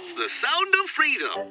It's the sound of freedom.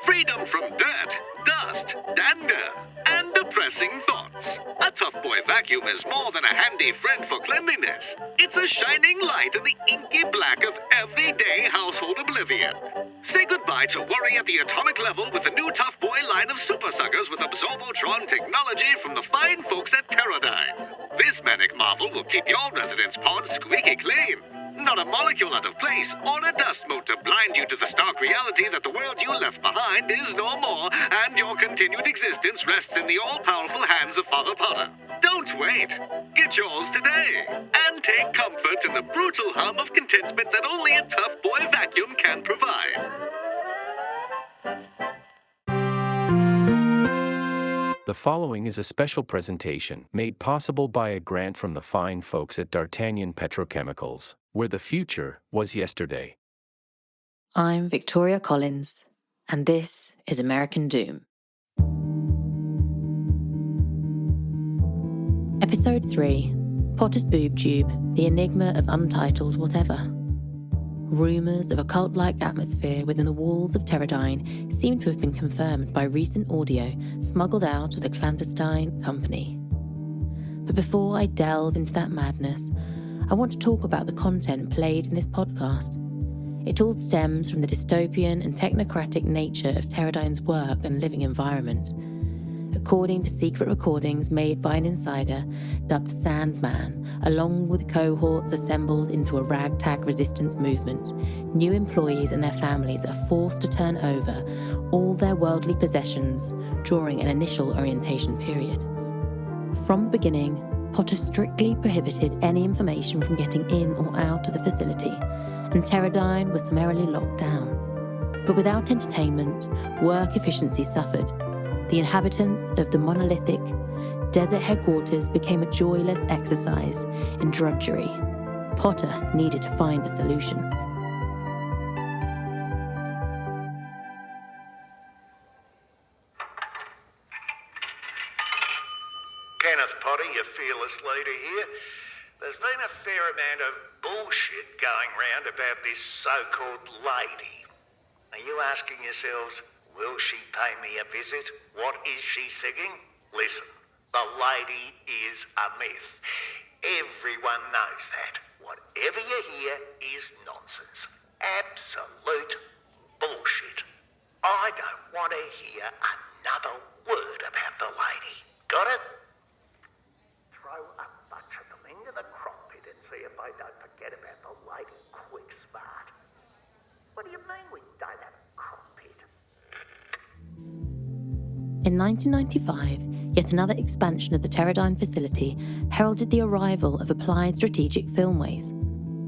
Freedom from dirt, dust, dander, and depressing thoughts. A Tough Boy vacuum is more than a handy friend for cleanliness. It's a shining light in the inky black of everyday household oblivion. Say goodbye to worry at the atomic level with the new Tough Boy line of super suckers with Absorbotron technology from the fine folks at Terordyne. This manic marvel will keep your residence pod squeaky clean. Not a molecule out of place or a dust mote to blind you to the stark reality that the world you left behind is no more, and your continued existence rests in the all-powerful hands of Father Potter. Don't wait. Get yours today, and take comfort in the brutal hum of contentment that only a Tough Boy vacuum can provide. The following is a special presentation made possible by a grant from the fine folks at D'Artagnan Petrochemicals, where the future was yesterday. I'm Victoria Collins, and this is American Doom. Episode 3, Potter's Boob Tube, the Enigma of Untitled Whatever. Rumours of a cult-like atmosphere within the walls of Terordyne seem to have been confirmed by recent audio smuggled out of the clandestine company. But before I delve into that madness, I want to talk about the content played in this podcast. It all stems from the dystopian and technocratic nature of Terordyne's work and living environment. According to secret recordings made by an insider dubbed Sandman, along with cohorts assembled into a ragtag resistance movement, new employees and their families are forced to turn over all their worldly possessions during an initial orientation period. From the beginning, Potter strictly prohibited any information from getting in or out of the facility, and Terordyne was summarily locked down. But without entertainment, work efficiency suffered. The inhabitants of the monolithic desert headquarters became a joyless exercise in drudgery. Potter needed to find a solution. Kenneth Potter, your fearless leader here. There's been a fair amount of bullshit going round about this so-called lady. Are you asking yourselves, will she pay me a visit? What is she singing? Listen, the lady is a myth. Everyone knows that. Whatever you hear is nonsense. Absolute bullshit. I don't want to hear another word about the lady. Got it? Throw a bunch of them into the crop pit and see if I don't forget about the lady quick smart. What do you mean we don't have a crop pit? In 1995, yet another expansion of the Terordyne facility heralded the arrival of Applied Strategic Filmways,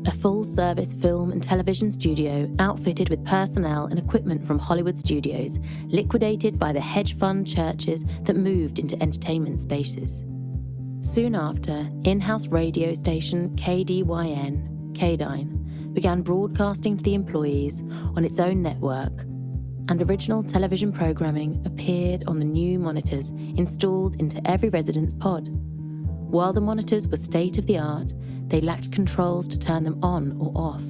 a full-service film and television studio outfitted with personnel and equipment from Hollywood studios, liquidated by the hedge fund churches that moved into entertainment spaces. Soon after, in-house radio station KDYN began broadcasting to the employees on its own network, and original television programming appeared on the new monitors installed into every resident's pod. While the monitors were state-of-the-art, they lacked controls to turn them on or off.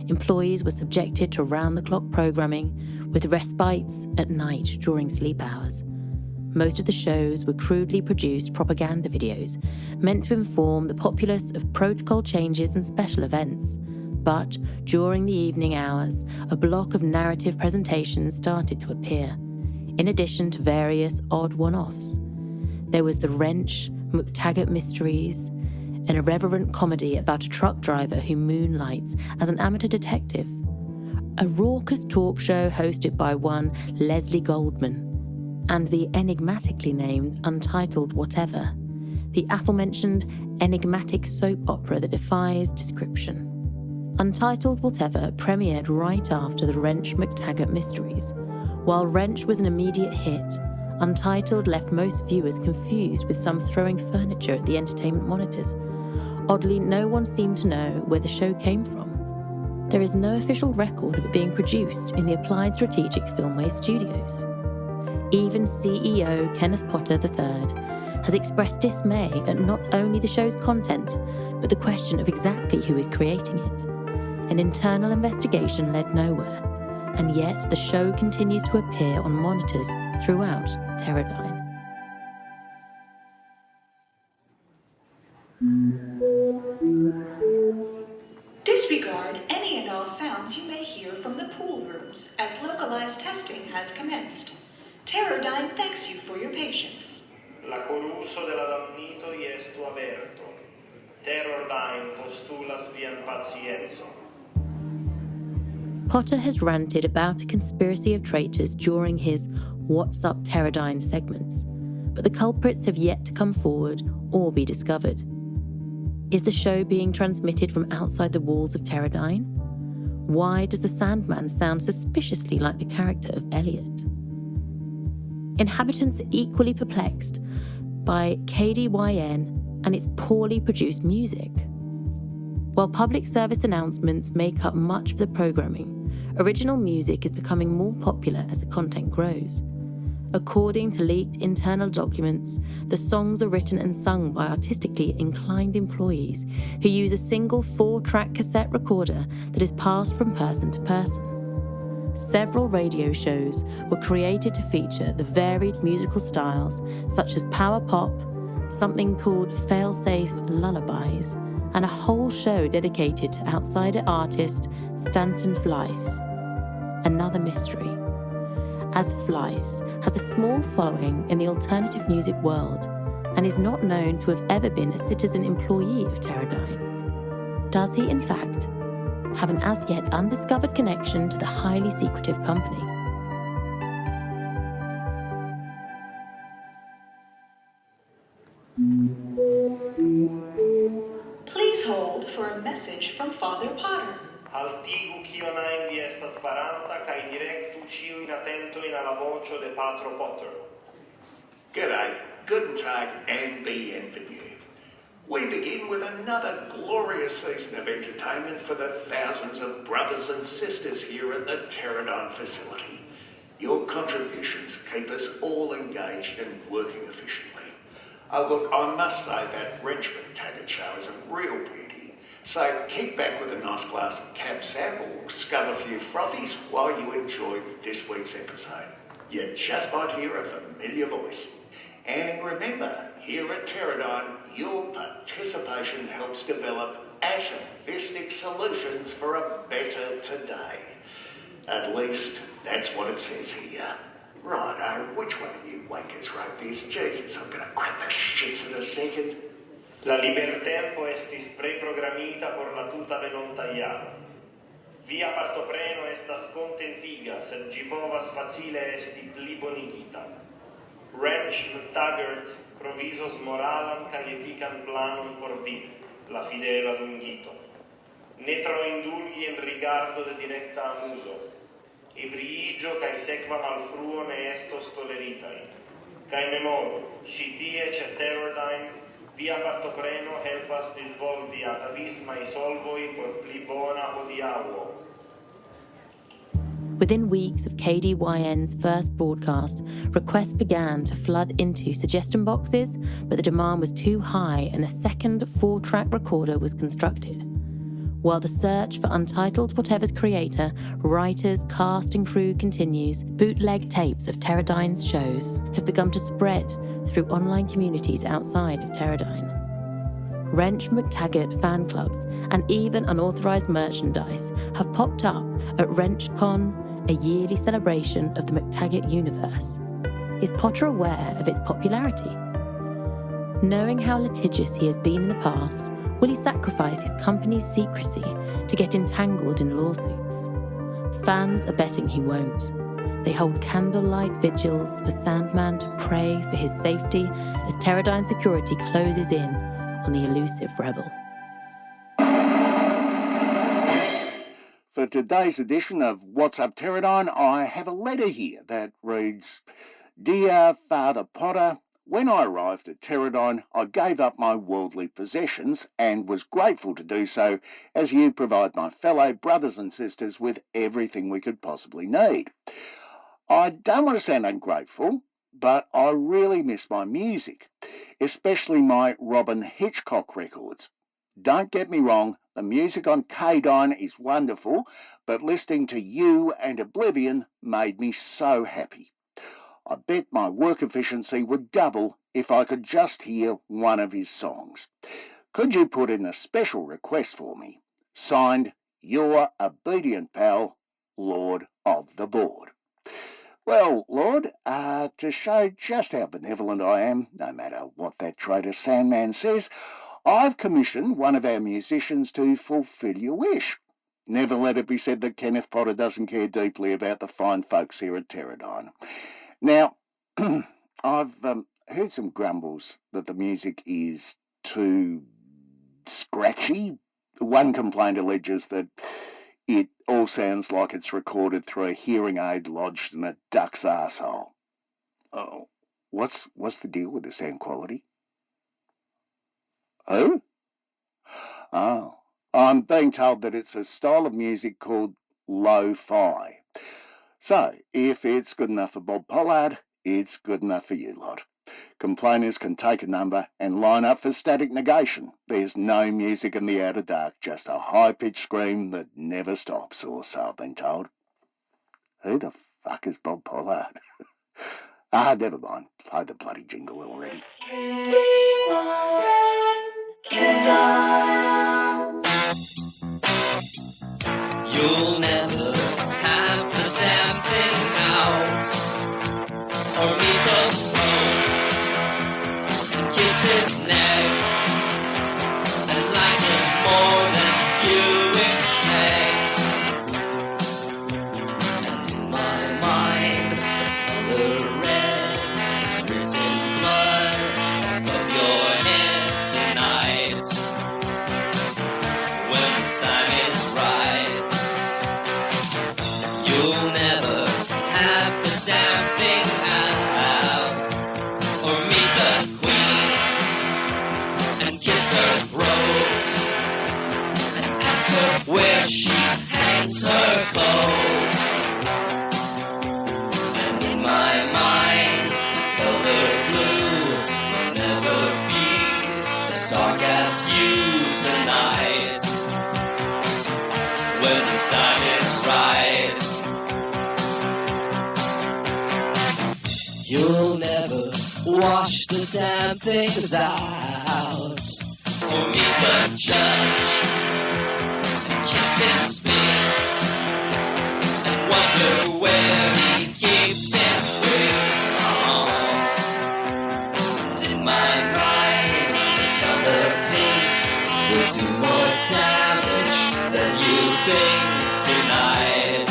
Employees were subjected to round-the-clock programming, with respites at night during sleep hours. Most of the shows were crudely produced propaganda videos meant to inform the populace of protocol changes and special events. But during the evening hours, a block of narrative presentations started to appear, in addition to various odd one-offs. There was the Wrench McTaggert mysteries, an irreverent comedy about a truck driver who moonlights as an amateur detective, a raucous talk show hosted by one Leslie Goldman, and the enigmatically named Untitled Whatever, the aforementioned enigmatic soap opera that defies description. Untitled Whatever premiered right after the Wrench McTaggert mysteries. While Wrench was an immediate hit, Untitled left most viewers confused with some throwing furniture at the entertainment monitors. Oddly, no one seemed to know where the show came from. There is no official record of it being produced in the Applied Strategic Filmways studios. Even CEO Kenneth Potter III has expressed dismay at not only the show's content, but the question of exactly who is creating it. An internal investigation led nowhere, And yet the show continues to appear on monitors throughout Terordyne. Disregard any and all sounds you may hear from the pool rooms, as localized testing has commenced. Terordyne thanks you for your patience. L'acoluso dell'adammito iestu aberto. Terordyne postulas viam pacienzo. Potter has ranted about a conspiracy of traitors during his What's Up Terordyne segments, but the culprits have yet to come forward or be discovered. Is the show being transmitted from outside the walls of Terordyne? Why does the Sandman sound suspiciously like the character of Elliot? Inhabitants are equally perplexed by KDYN and its poorly produced music. While public service announcements make up much of the programming, original music is becoming more popular as the content grows. According to leaked internal documents, the songs are written and sung by artistically inclined employees who use a single 4-track cassette recorder that is passed from person to person. Several radio shows were created to feature the varied musical styles such as power pop, something called fail-safe lullabies, and a whole show dedicated to outsider artist Stanton Fleiss. Another mystery, as Fleiss has a small following in the alternative music world and is not known to have ever been a citizen employee of Terordyne. Does he, in fact, have an as yet undiscovered connection to the highly secretive company? Please hold for a message from Father Potter. Altigu Kionain di estas paranta, kai directu ciu in attento in alla voce de Patro Potter. G'day, guten Tag and bienvenue. We begin with another glorious season of entertainment for the thousands of brothers and sisters here at the Terordyne facility. Your contributions keep us all engaged and working efficiently. Look, I must say that Wrench McTaggert show is a real beauty. So keep back with a nice glass of Cab Sav or scud a few frothies while you enjoy this week's episode. You just might hear a familiar voice. And remember, here at Terordyne, your participation helps develop atomistic solutions for a better today. At least, that's what it says here. Right, which one of you wankers wrote this? Jesus, I'm going to crack the shits in a second. La libertempo estis preprogrammita por la tuta volontariado. Via partopreno estas contentiga, sed gi povas facile esti plibonigita. Wrench McTaggert provisos moralan ca etican planon por vi, la fidela dungito. Ne tro indulgi en rigardo de directa amuso. Ebriigio cae sequa malfruo ne estos toleritai. Cae memoru, ci tie ce Terordyne, via partopreno helpas disvolvi atavismai solvoi por pli bona hodiaŭo. Within weeks of KDYN's first broadcast, requests began to flood into suggestion boxes, but the demand was too high and a second 4-track recorder was constructed. While the search for Untitled Whatever's creator, writers, cast and crew continues, bootleg tapes of Terordyne's shows have begun to spread through online communities outside of Terordyne. Wrench McTaggert fan clubs and even unauthorized merchandise have popped up at WrenchCon, a yearly celebration of the McTaggert universe. Is Potter aware of its popularity? Knowing how litigious he has been in the past, will he sacrifice his company's secrecy to get entangled in lawsuits? Fans are betting he won't. They hold candlelight vigils for Sandman to pray for his safety as Terordyne security closes in on the elusive rebel. For today's edition of What's Up Terordyne, I have a letter here that reads, Dear Father Potter, when I arrived at Terordyne, I gave up my worldly possessions and was grateful to do so as you provide my fellow brothers and sisters with everything we could possibly need. I don't want to sound ungrateful, but I really miss my music, especially my Robin Hitchcock records. Don't get me wrong, the music on K-Dine is wonderful, but listening to you and Oblivion made me so happy. I bet my work efficiency would double if I could just hear one of his songs. Could you put in a special request for me? Signed, your obedient pal, Lord of the Board. Well, Lord, to show just how benevolent I am, no matter what that traitor Sandman says, I've commissioned one of our musicians to fulfil your wish. Never let it be said that Kenneth Potter doesn't care deeply about the fine folks here at Terordyne. Now, I've heard some grumbles that the music is too scratchy. One complaint alleges that it all sounds like it's recorded through a hearing aid lodged in a duck's arsehole. Oh, what's the deal with the sound quality? Who? Oh, I'm being told that it's a style of music called lo-fi. So, if it's good enough for Bob Pollard, it's good enough for you lot. Complainers can take a number and line up for static negation. There's no music in the outer dark, just a high-pitched scream that never stops, or so I've been told. Who the fuck is Bob Pollard? Never mind. Play the bloody jingle already. You'll never have the damn thing out, or meet the phone and kiss his neck and like it more than you expect. And in my mind, the color red is written blood above your head tonight. When the time is right, you'll never have the damn thing out, or meet the queen and kiss her throat and ask her where she hangs her clothes. And in my mind, the color blue will never be as dark as you tonight. When the time is right, you'll never wash the damn things out, or meet the judge and kiss his feet and wonder where he keeps his wings. And in my mind, the color pink will do more damage than you think tonight.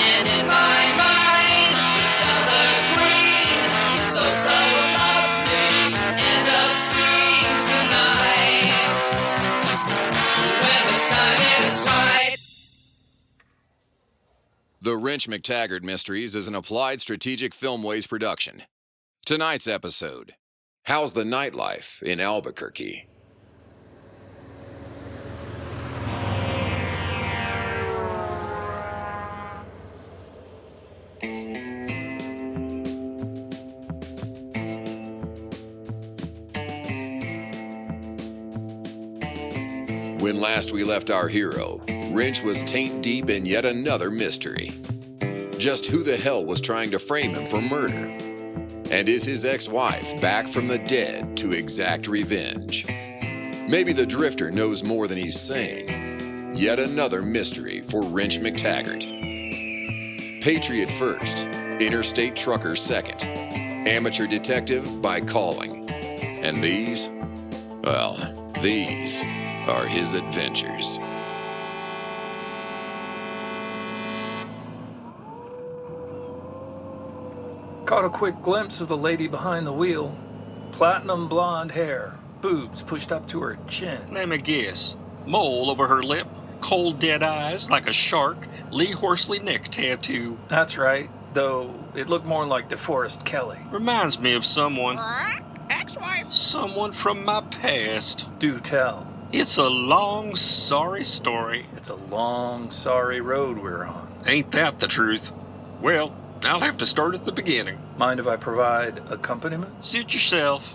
And in my mind, the color green is so lovely and obscene tonight. When the time is right. The Wrench McTaggert Mysteries is an Applied Strategic Filmways production. Tonight's episode: How's the Nightlife in Albuquerque? When last we left our hero, Wrench was taint deep in yet another mystery. Just who the hell was trying to frame him for murder? And is his ex-wife back from the dead to exact revenge? Maybe the Drifter knows more than he's saying. Yet another mystery for Wrench McTaggert. Patriot first, interstate trucker second, amateur detective by calling. And these? Well, these are his adventures. Caught a quick glimpse of the lady behind the wheel. Platinum blonde hair, boobs pushed up to her chin. Name a guess. Mole over her lip, cold dead eyes like a shark, Lee Horsley neck tattoo. That's right, though it looked more like DeForest Kelly. Reminds me of someone. Ex-wife. Someone from my past. Do tell. It's a long, sorry story. It's a long, sorry road we're on. Ain't that the truth? Well, I'll have to start at the beginning. Mind if I provide accompaniment? Suit yourself.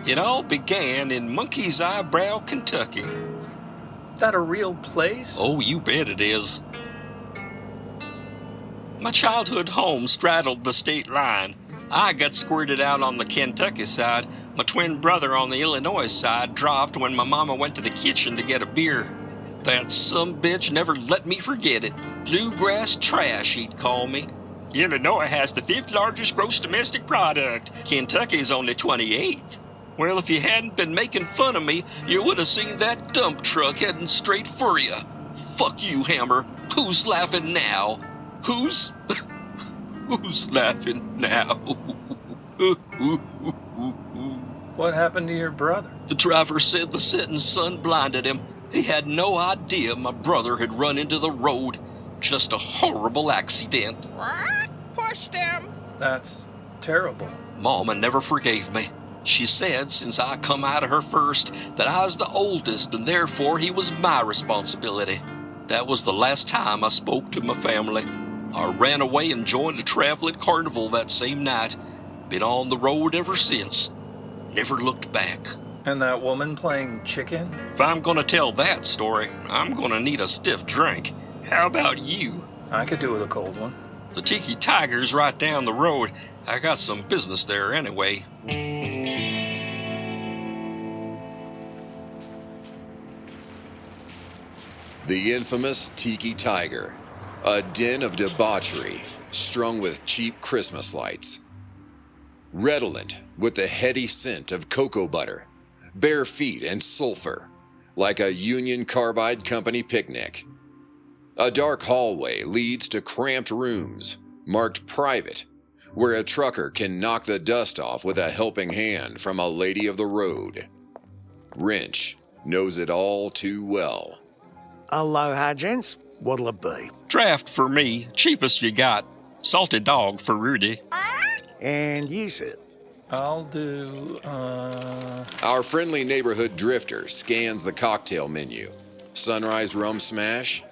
It all began in Monkey's Eyebrow, Kentucky. Is that a real place? Oh, you bet it is. My childhood home straddled the state line. I got squirted out on the Kentucky side. My twin brother on the Illinois side dropped when my mama went to the kitchen to get a beer. That sumbitch never let me forget it. Bluegrass trash, he'd call me. Illinois has the 5th largest gross domestic product. Kentucky's only 28th. Well, if you hadn't been making fun of me, you would have seen that dump truck heading straight for you. Fuck you, Hammer. Who's laughing now? Who's laughing now? What happened to your brother? The driver said the setting sun blinded him. He had no idea my brother had run into the road. Just a horrible accident. What? Pushed him. That's terrible. Mama never forgave me. She said since I come out of her first that I was the oldest and therefore he was my responsibility. That was the last time I spoke to my family. I ran away and joined a traveling carnival that same night. Been on the road ever since. Never looked back. And that woman playing chicken? If I'm gonna tell that story, I'm gonna need a stiff drink. How about you? I could do with a cold one. The Tiki Tiger's right down the road. I got some business there anyway. The infamous Tiki Tiger, a den of debauchery strung with cheap Christmas lights. Redolent with the heady scent of cocoa butter, bare feet and sulfur, like a Union Carbide Company picnic. A dark hallway leads to cramped rooms, marked private, where a trucker can knock the dust off with a helping hand from a lady of the road. Wrench knows it all too well. Aloha, gents. What'll it be? Draft for me, cheapest you got. Salted dog for Rudy. And you, sir? I'll do, Our friendly neighborhood drifter scans the cocktail menu. Sunrise rum smash?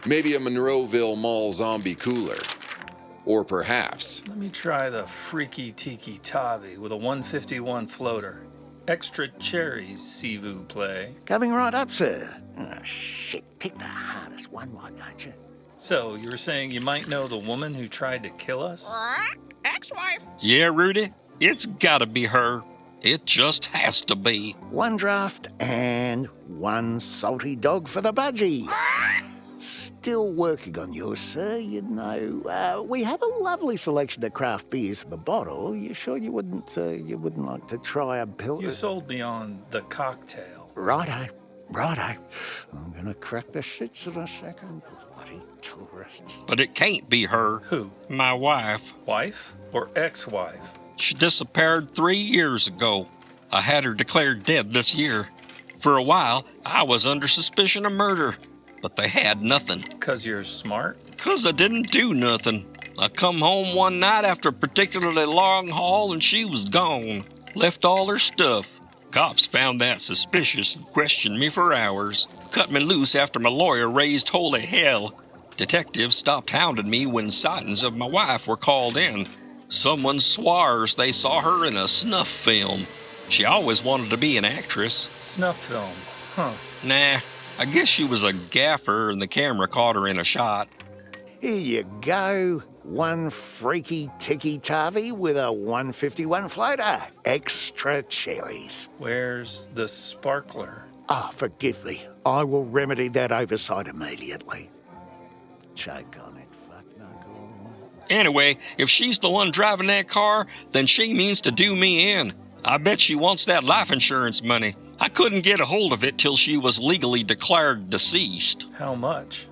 Maybe a Monroeville Mall zombie cooler. Or perhaps... Let me try the Freaky Tiki Tavi with a 151 floater. Extra cherries, Sivu play. Coming right up, sir. Oh, shit. Pick the hardest one, why don't you? So, you were saying you might know the woman who tried to kill us? Ex-wife. Yeah, Rudy? It's gotta be her. It just has to be. One draft and one salty dog for the budgie. Still working on yours, sir. You know, we have a lovely selection of craft beers in the bottle. You sure you wouldn't like to try a pill? You sold me on the cocktail. Righto. I'm gonna crack the shits in a second. Bloody tourists. But it can't be her. Who? My wife. Wife or ex-wife? She disappeared 3 years ago. I had her declared dead this year. For a while, I was under suspicion of murder, but they had nothing. 'Cause you're smart? 'Cause I didn't do nothing. I come home one night after a particularly long haul and she was gone. Left all her stuff. Cops found that suspicious and questioned me for hours. Cut me loose after my lawyer raised holy hell. Detectives stopped hounding me when sightings of my wife were called in. Someone swears they saw her in a snuff film. She always wanted to be an actress. Snuff film, huh? Nah, I guess she was a gaffer and the camera caught her in a shot. Here you go. One freaky Tiki Tavi with a 151 floater. Extra cherries. Where's the sparkler? Ah, forgive me. I will remedy that oversight immediately. Choke on it, fuck knuckle. Anyway, if she's the one driving that car, then she means to do me in. I bet she wants that life insurance money. I couldn't get a hold of it till she was legally declared deceased. How much?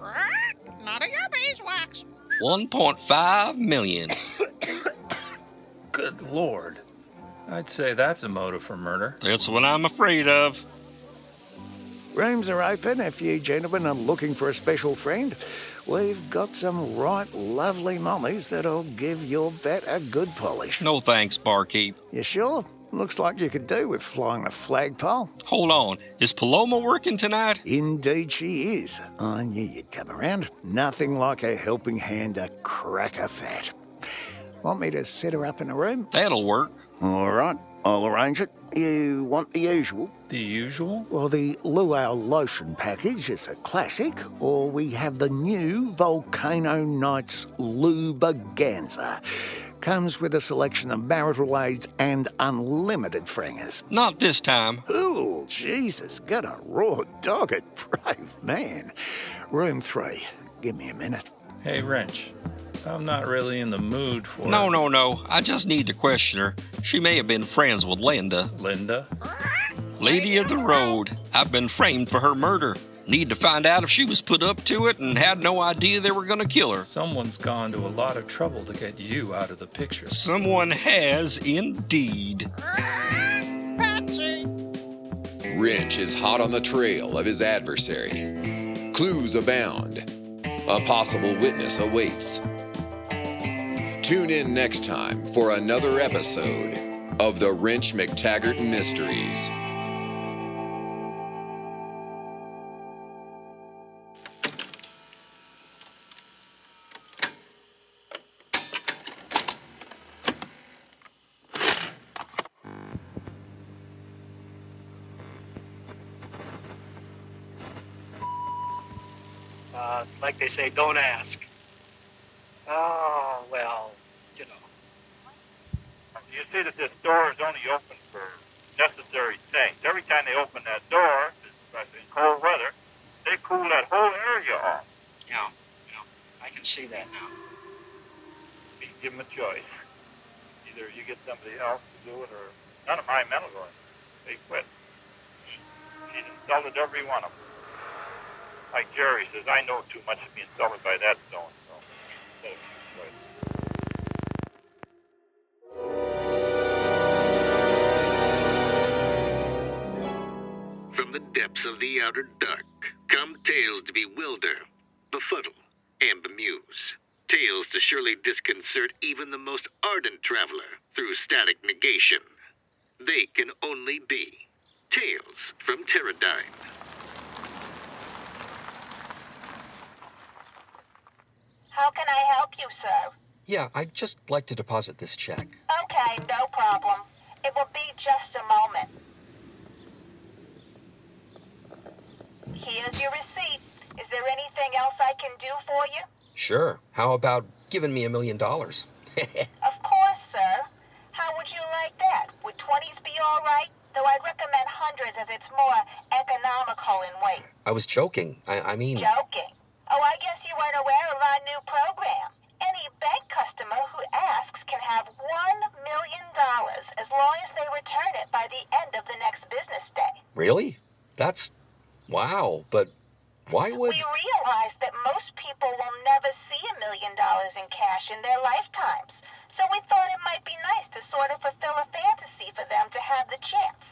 None of your beeswax. 1.5 million. Good Lord. I'd say that's a motive for murder. That's what I'm afraid of. Rooms are open if you gentlemen are looking for a special friend. We've got some right lovely mummies that'll give your bet a good polish. No thanks, barkeep. You sure? Looks like you could do with flying a flagpole. Hold on, is Paloma working tonight? Indeed she is. I knew you'd come around. Nothing like a helping hand to crack her fat. Want me to set her up in a room? That'll work. All right, I'll arrange it. You want the usual? The usual? Well, the Luau lotion package is a classic, or we have the new Volcano Nights Lubaganza. Comes with a selection of marital aids and unlimited frangers. Not this time. Ooh, Jesus, got a raw dogged brave man. Room 3. Give me a minute. Hey, Wrench. I'm not really in the mood for... No. I just need to question her. She may have been friends with Linda. Linda? Lady of the Road. I've been framed for her murder. Need to find out if she was put up to it and had no idea they were going to kill her. Someone's gone to a lot of trouble to get you out of the picture. Someone has indeed. Patsy! Wrench is hot on the trail of his adversary. Clues abound. A possible witness awaits. Tune in next time for another episode of the Wrench McTaggert Mysteries. Like they say, don't ask. Oh, well, you know. You see that this door is only open for necessary things. Every time they open that door, especially in cold weather, they cool that whole area off. Yeah, I can see that now. You give them a choice. Either you get somebody else to do it, or none of my men will go in. They quit. She's insulted every one of them. Like Jerry says, I know too much to be insulted by that stone. So, From the depths of the outer dark come tales to bewilder, befuddle, and bemuse. Tales to surely disconcert even the most ardent traveler through static negation. They can only be Tales from Terordyne. How can I help you, sir? Yeah, I'd just like to deposit this check. Okay, no problem. It will be just a moment. Here's your receipt. Is there anything else I can do for you? Sure. How about giving me $1 million? Of course, sir. How would you like that? Would 20s be all right? Though I'd recommend hundreds as it's more economical in weight. I was joking. I mean... Joking? Oh, I guess you weren't aware of our new program. Any bank customer who asks can have $1 million as long as they return it by the end of the next business day. Really? That's... wow, but why would... We realize that most people will never see $1 million in cash in their lifetimes. So we thought it might be nice to sort of fulfill a fantasy for them to have the chance.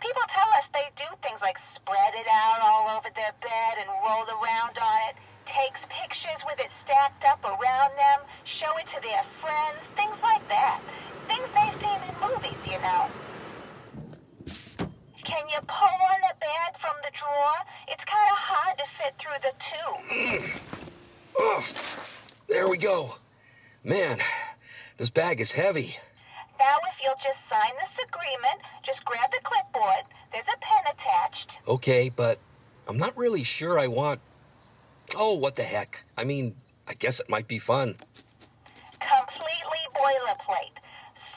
People tell us they do things like spread it out all over their bed and roll around on it, takes pictures with it stacked up around them, show it to their friends, things like that. Things they've seen in movies, you know. Can you pull on the bag from the drawer? It's kind of hard to fit through the tube. Oh, there we go. Man, this bag is heavy. Now, if you'll just sign this agreement, just grab the clipboard. There's a pen attached. Okay, but I'm not really sure I want... Oh, what the heck. I mean, I guess it might be fun. Completely boilerplate.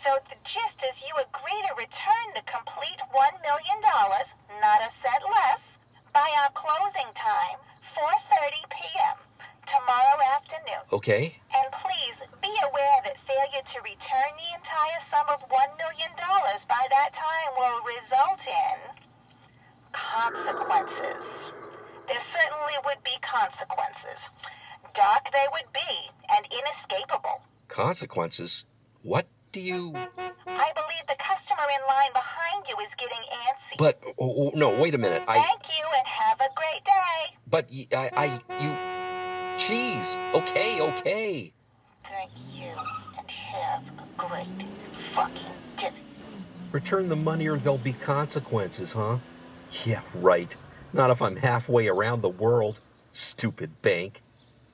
So the gist is you agree to return the complete $1 million, not a cent less, by our closing time, 4:30 p.m., tomorrow afternoon. Okay. And please be aware that failure to return the entire sum of $1 million by that time will result in consequences. There certainly would be consequences. Dark they would be, and inescapable. Consequences? What do you... I believe the customer in line behind you is getting antsy. But, no, wait a minute. Thank you, and have a great day. But, you... Jeez. Okay. Thank you, and have a great fucking day. Return the money or there'll be consequences, huh? Yeah, right. Not if I'm halfway around the world. Stupid bank.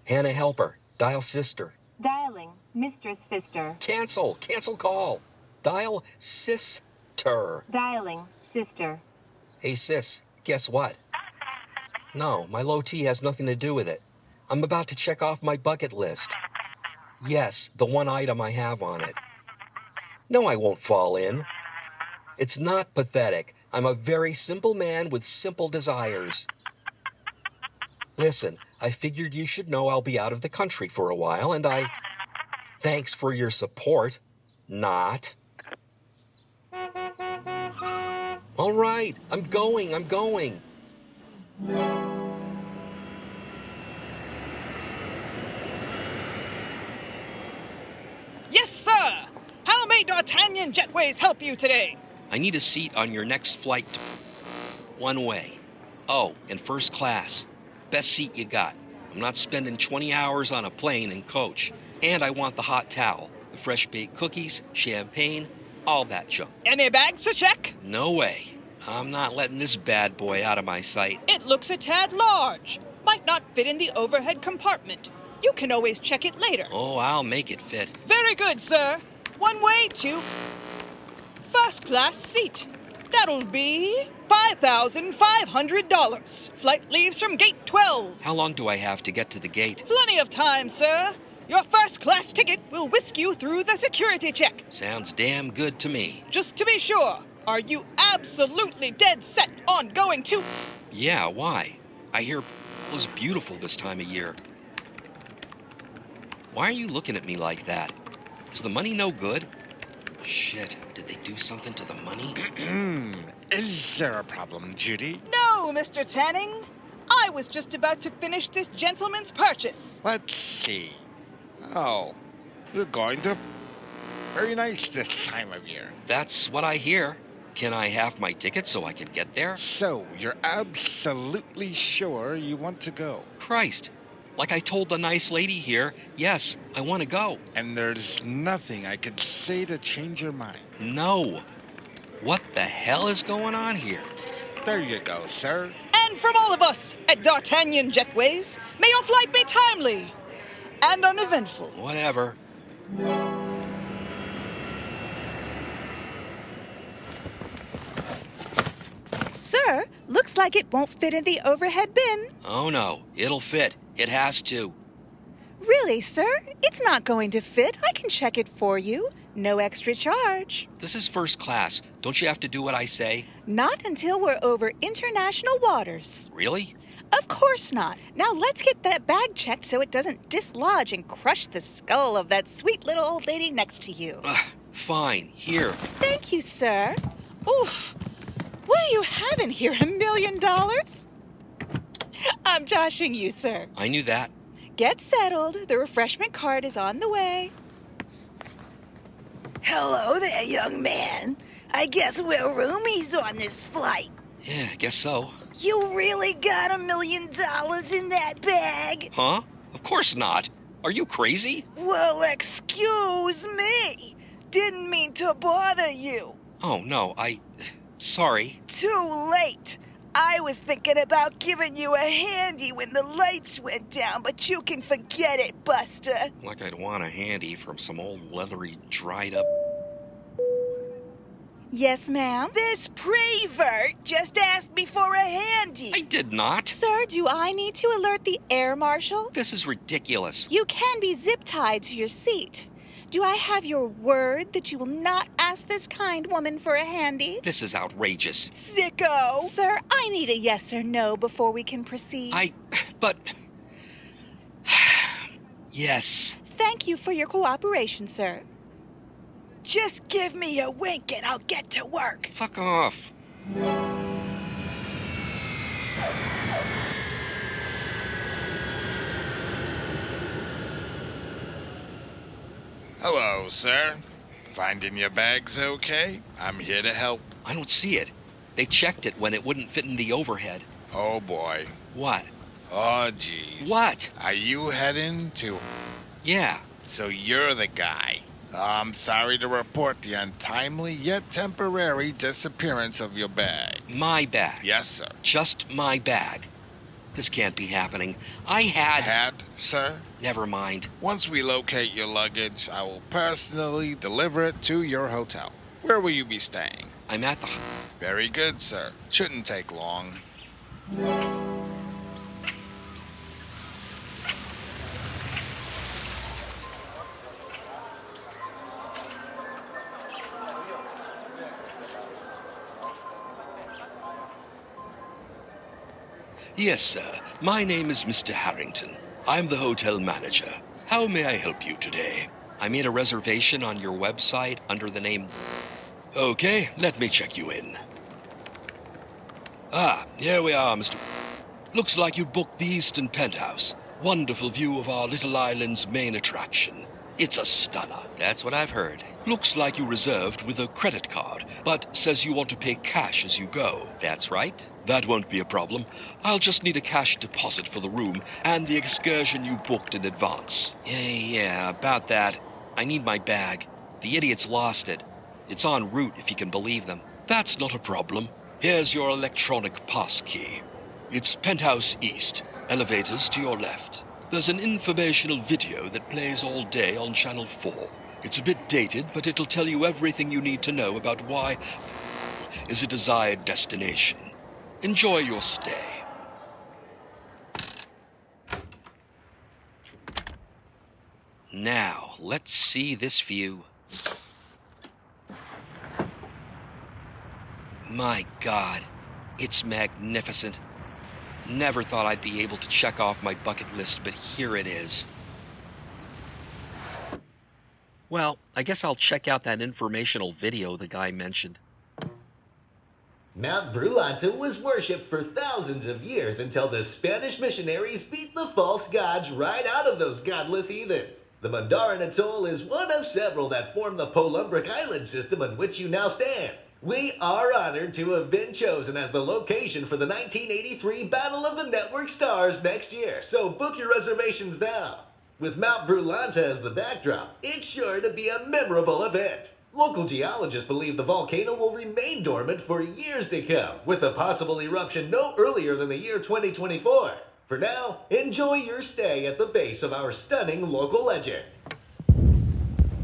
Hannah Helper, dial sister. Dialing Mistress Fister. Cancel call. Dial sister. Dialing Sister. Hey sis, guess what? No, my low T has nothing to do with it. I'm about to check off my bucket list. Yes, the one item I have on it. No, I won't fall in. It's not pathetic. I'm a very simple man with simple desires. Listen, I figured you should know I'll be out of the country for a while, and thanks for your support. Not. All right, I'm going. Yes, sir! How may D'Artagnan Jetways help you today? I need a seat on your next flight to one way. Oh, in first class. Best seat you got. I'm not spending 20 hours on a plane and coach. And I want the hot towel, the fresh baked cookies, champagne, all that junk. Any bags to check? No way. I'm not letting this bad boy out of my sight. It looks a tad large. Might not fit in the overhead compartment. You can always check it later. Oh, I'll make it fit. Very good, sir. One way to first class seat. That'll be $5,500. Flight leaves from gate 12. How long do I have to get to the gate? Plenty of time, sir. Your first class ticket will whisk you through the security check. Sounds damn good to me. Just to be sure, are you absolutely dead set on going to? Yeah, why? I hear it was beautiful this time of year. Why are you looking at me like that? Is the money no good? Shit, did they do something to the money? Is there a problem, Judy? No, Mr. Tanning. I was just about to finish this gentleman's purchase. Let's see. Oh, you're going to... Very nice this time of year. That's what I hear. Can I have my ticket so I can get there? So, you're absolutely sure you want to go? Christ. Like I told the nice lady here, yes, I want to go. And there's nothing I could say to change your mind? No. What the hell is going on here? There you go, sir. And from all of us at D'Artagnan Jetways, may your flight be timely and uneventful. Whatever. Sir, looks like it won't fit in the overhead bin. Oh no, it'll fit. It has to. Really, sir? It's not going to fit. I can check it for you. No extra charge. This is first class. Don't you have to do what I say? Not until we're over international waters. Really? Of course not. Now let's get that bag checked so it doesn't dislodge and crush the skull of that sweet little old lady next to you. Fine. Here. Thank you, sir. Oof. What do you have in here, $1 million? I'm joshing you, sir. I knew that. Get settled. The refreshment cart is on the way. Hello there, young man. I guess we're roomies on this flight. Yeah, I guess so. You really got $1 million in that bag? Huh? Of course not. Are you crazy? Well, excuse me. Didn't mean to bother you. Oh, no, Sorry. Too late. I was thinking about giving you a handy when the lights went down, but you can forget it, Buster. Like I'd want a handy from some old leathery, dried up... Yes, ma'am? This prevert just asked me for a handy. I did not. Sir, do I need to alert the air marshal? This is ridiculous. You can be zip-tied to your seat. Do I have your word that you will not ask this kind woman for a handy? This is outrageous. Sicko! Sir, I need a yes or no before we can proceed. But... Yes. Thank you for your cooperation, sir. Just give me a wink and I'll get to work. Fuck off. Hello, sir. Finding your bags okay? I'm here to help. I don't see it. They checked it when it wouldn't fit in the overhead. Oh, boy. What? Oh, geez. What? Are you heading to... Yeah. So you're the guy. I'm sorry to report the untimely yet temporary disappearance of your bag. My bag? Yes, sir. Just my bag? This can't be happening. I had... Had, sir? Never mind. Once we locate your luggage, I will personally deliver it to your hotel. Where will you be staying? I'm at the... Very good, sir. Shouldn't take long. Yes, sir. My name is Mr. Harrington. I'm the hotel manager. How may I help you today? I made a reservation on your website under the name... Okay, let me check you in. Ah, here we are, Mr. Looks like you booked the Eastern Penthouse. Wonderful view of our little island's main attraction. It's a stunner. That's what I've heard. Looks like you reserved with a credit card, but says you want to pay cash as you go. That's right. That won't be a problem. I'll just need a cash deposit for the room and the excursion you booked in advance. Yeah, about that. I need my bag. The idiot's lost it. It's en route, if you can believe them. That's not a problem. Here's your electronic pass key. It's Penthouse East. Elevators to your left. There's an informational video that plays all day on Channel 4. It's a bit dated, but it'll tell you everything you need to know about why is a desired destination. Enjoy your stay. Now, let's see this view. My God, it's magnificent. Never thought I'd be able to check off my bucket list, but here it is. Well, I guess I'll check out that informational video the guy mentioned. Mount Brulanta was worshipped for thousands of years until the Spanish missionaries beat the false gods right out of those godless heathens. The Mandarin Atoll is one of several that form the Polumbric Island system on which you now stand. We are honored to have been chosen as the location for the 1983 Battle of the Network Stars next year, so book your reservations now. With Mount Brulanta as the backdrop, it's sure to be a memorable event. Local geologists believe the volcano will remain dormant for years to come, with a possible eruption no earlier than the year 2024. For now, enjoy your stay at the base of our stunning local legend.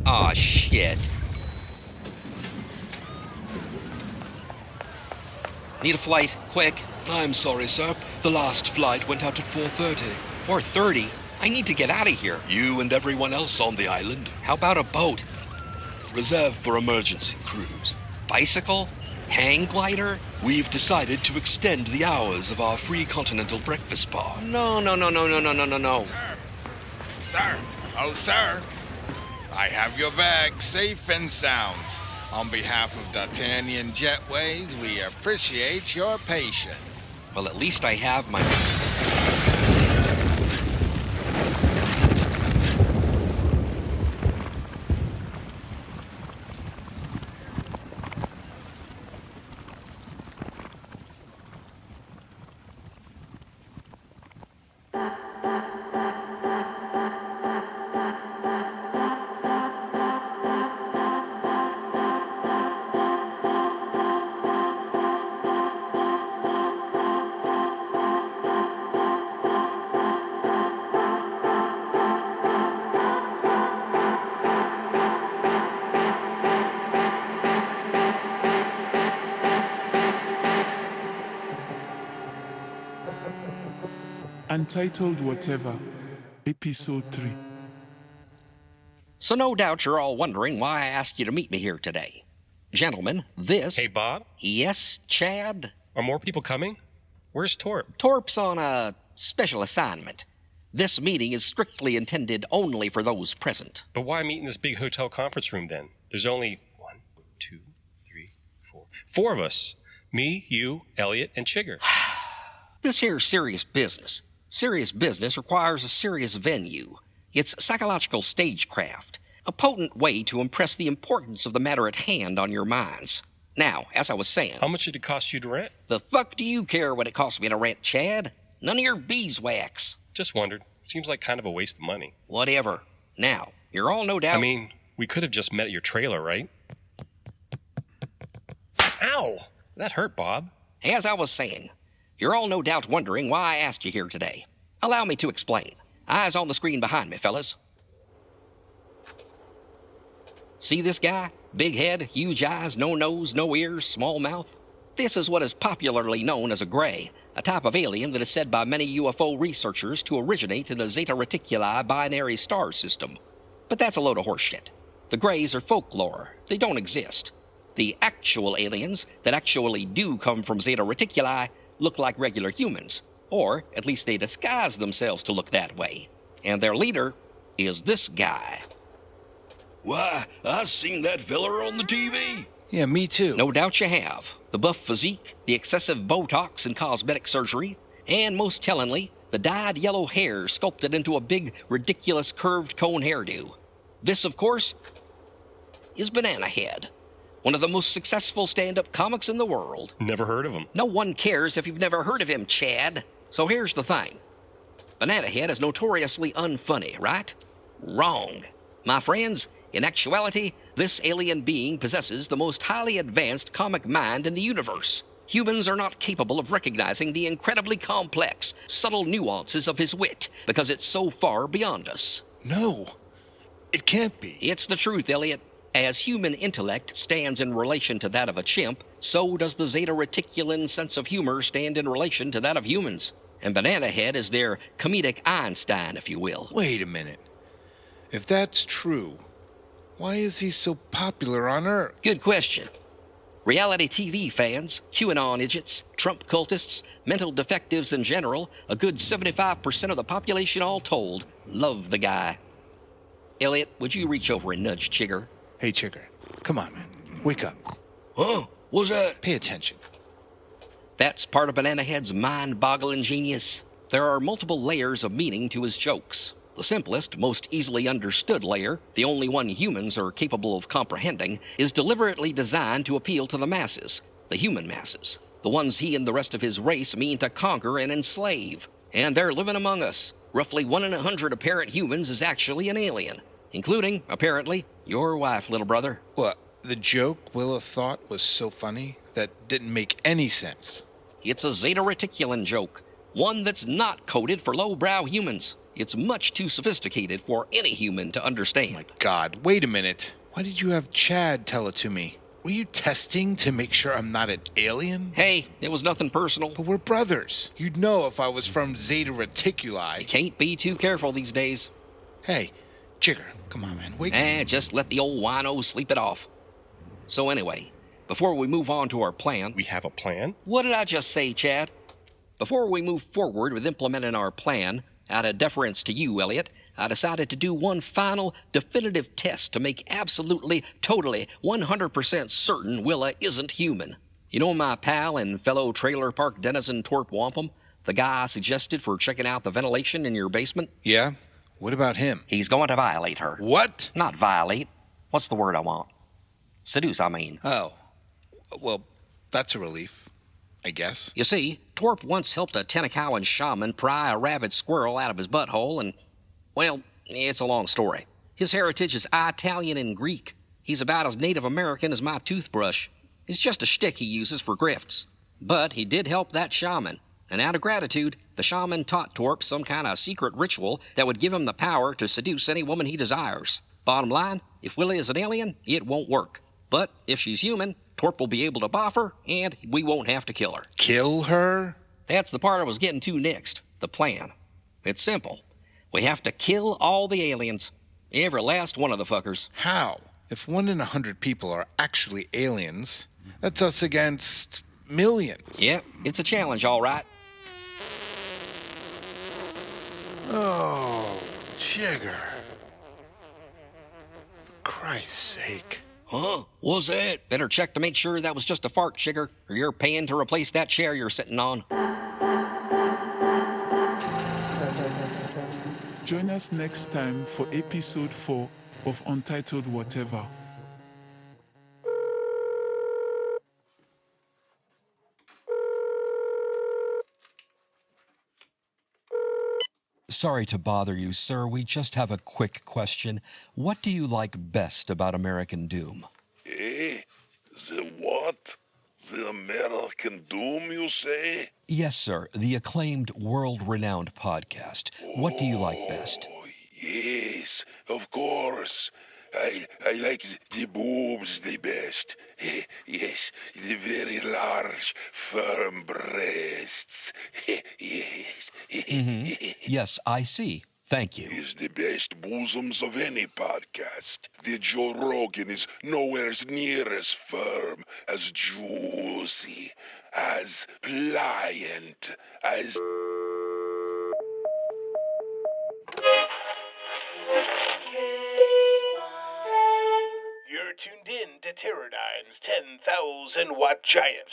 Aw, shit. Need a flight, quick. I'm sorry, sir. The last flight went out at 4:30. 4:30? I need to get out of here. You and everyone else on the island. How about a boat? Reserved for emergency cruise. Bicycle? Hang glider? We've decided to extend the hours of our free continental breakfast bar. No. Sir. Oh, sir. I have your bag safe and sound. On behalf of D'Artagnan Jetways, we appreciate your patience. Well, at least I have my... Untitled Whatever, Episode 3. So no doubt you're all wondering why I asked you to meet me here today. Gentlemen, this... Hey, Bob? Yes, Chad? Are more people coming? Where's Torp? Torp's on a special assignment. This meeting is strictly intended only for those present. But why meet in this big hotel conference room then? There's only 4 of us. Me, you, Elliot, and Chigger. This here's serious business. Serious business requires a serious venue. It's psychological stagecraft, a potent way to impress the importance of the matter at hand on your minds. Now, as I was saying... How much did it cost you to rent? The fuck do you care what it cost me to rent, Chad? None of your beeswax. Just wondered. Seems like kind of a waste of money. Whatever. Now, you're all no doubt... I mean, We could have just met at your trailer, right? Ow! That hurt, Bob. As I was saying, you're all no doubt wondering why I asked you here today. Allow me to explain. Eyes on the screen behind me, fellas. See this guy? Big head, huge eyes, no nose, no ears, small mouth. This is what is popularly known as a gray, a type of alien that is said by many UFO researchers to originate in the Zeta Reticuli binary star system. But that's a load of horseshit. The grays are folklore. They don't exist. The actual aliens that actually do come from Zeta Reticuli look like regular humans, or at least they disguise themselves to look that way. And their leader is this guy. Why, I've seen that fella on the TV. Yeah, me too. No doubt you have. The buff physique, the excessive Botox and cosmetic surgery, and most tellingly, the dyed yellow hair sculpted into a big, ridiculous curved cone hairdo. This, of course, is Banana Head, one of the most successful stand-up comics in the world. Never heard of him. No one cares if you've never heard of him, Chad. So here's the thing. Banana Head is notoriously unfunny, right? Wrong. My friends, in actuality, this alien being possesses the most highly advanced comic mind in the universe. Humans are not capable of recognizing the incredibly complex, subtle nuances of his wit because it's so far beyond us. No, it can't be. It's the truth, Elliot. As human intellect stands in relation to that of a chimp, so does the Zeta Reticulan sense of humor stand in relation to that of humans. And Banana Head is their comedic Einstein, if you will. Wait a minute. If that's true, why is he so popular on Earth? Good question. Reality TV fans, QAnon idiots, Trump cultists, mental defectives in general, a good 75% of the population all told, love the guy. Elliot, would you reach over and nudge Chigger? Hey, Chigger, come on, man. Wake up. Huh? What's that? Pay attention. That's part of Banana Head's mind-boggling genius. There are multiple layers of meaning to his jokes. The simplest, most easily understood layer, the only one humans are capable of comprehending, is deliberately designed to appeal to the masses, the human masses, the ones he and the rest of his race mean to conquer and enslave. And they're living among us. Roughly 1 in 100 apparent humans is actually an alien, including, apparently, your wife, little brother. What, the joke Willa thought was so funny that didn't make any sense? It's a Zeta Reticulan joke, one that's not coded for lowbrow humans. It's much too sophisticated for any human to understand. Oh my God, wait a minute. Why did you have Chad tell it to me? Were you testing to make sure I'm not an alien? Hey, it was nothing personal. But we're brothers. You'd know if I was from Zeta Reticuli. You can't be too careful these days. Hey, Chigger, come on, man, wake up. Just let the old wino sleep it off. So anyway, before we move on to our plan... We have a plan? What did I just say, Chad? Before we move forward with implementing our plan, out of deference to you, Elliot, I decided to do one final, definitive test to make absolutely, totally, 100% certain Willa isn't human. You know my pal and fellow trailer park denizen Torp Wampum? The guy I suggested for checking out the ventilation in your basement? Yeah? What about him? He's going to violate her. What? Not violate. What's the word I want? Seduce, I mean. Oh. Well, that's a relief, I guess. You see, Torp once helped a Tenakawan shaman pry a rabid squirrel out of his butthole and, well, it's a long story. His heritage is Italian and Greek. He's about as Native American as my toothbrush. It's just a shtick he uses for grifts. But he did help that shaman, and out of gratitude, the shaman taught Torp some kind of secret ritual that would give him the power to seduce any woman he desires. Bottom line, if Willie is an alien, it won't work. But if she's human, Torp will be able to boff her, and we won't have to kill her. Kill her? That's the part I was getting to next, the plan. It's simple. We have to kill all the aliens. Every last one of the fuckers. How? If 1 in 100 people are actually aliens, that's us against millions. Yep, it's a challenge, all right. Oh, Jigger. For Christ's sake. Huh? What's that? Better check to make sure that was just a fart, Sugar, or you're paying to replace that chair you're sitting on. Join us next time for episode 4 of Untitled Whatever. Sorry to bother you, sir. We just have a quick question. What do you like best about American Doom? Eh? The what? The American Doom, you say? Yes, sir. The acclaimed, world-renowned podcast. What do you like best? Yes, of course. I like the boobs the best. Yes, the very large, firm breasts. Yes. Yes, I see. Thank you. Is the best bosoms of any podcast. The Joe Rogan is nowhere near as firm, as juicy, as pliant, as... You're tuned in to Terordyne's 10,000 Watt Giant.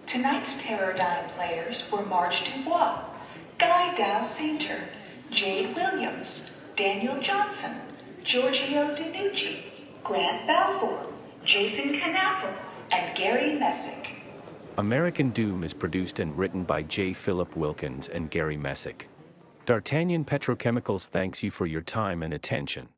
Tonight's Terordyne players were Marge Dubois, Guy Dow Sainter, Jade Williams, Daniel Johnson, Giorgio DiNucci, Grant Balfour, Jason Knappel, and Gary Messick. American Doom is produced and written by J. Philip Wilkins and Gary Messick. D'Artagnan Petrochemicals thanks you for your time and attention.